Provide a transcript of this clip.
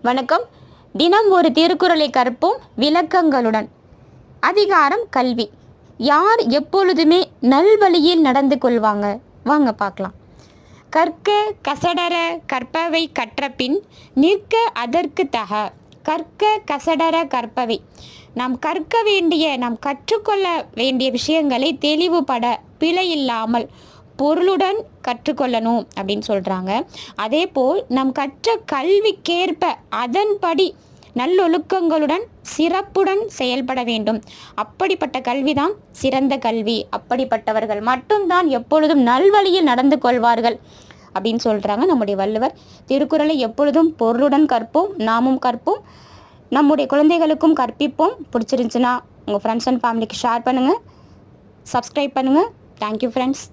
வணக்கம். தினம் ஒரு திருக்குறளை கற்போம் விளக்கங்களுடன். அதிகாரம் கல்வி. யார் எப்பொழுதுமே நல்வழியில் நடந்து கொள்வாங்க? வாங்க பார்க்கலாம். கற்க கசடர கற்பவை கற்றபின் நிற்க அதற்கு தக. கற்க கசடர கற்பவை. நாம் கற்க வேண்டிய, நாம் கற்றுக்கொள்ள வேண்டிய விஷயங்களை தெளிவுபட பிழையில்லாமல் பொருளுடன் கற்றுக்கொள்ளணும் அப்படின்னு சொல்கிறாங்க. அதே போல் நம் கற்ற கல்விக்கேற்ப அதன்படி நல்லொழுக்கங்களுடன் சிறப்புடன் செயல்பட வேண்டும். அப்படிப்பட்ட கல்விதான் சிறந்த கல்வி. அப்படிப்பட்டவர்கள் மட்டும்தான் எப்பொழுதும் நல்வழியில் நடந்து கொள்வார்கள் அப்படின்னு சொல்கிறாங்க நம்முடைய வள்ளுவர். திருக்குறளை எப்பொழுதும் பொருளுடன் கற்போம், நாமும் கற்போம், நம்முடைய குழந்தைகளுக்கும் கற்பிப்போம். பிடிச்சிருந்துச்சுன்னா உங்கள் ஃப்ரெண்ட்ஸ் அண்ட் ஃபேமிலிக்கு ஷேர் பண்ணுங்கள், சப்ஸ்கிரைப் பண்ணுங்கள். Thank you friends.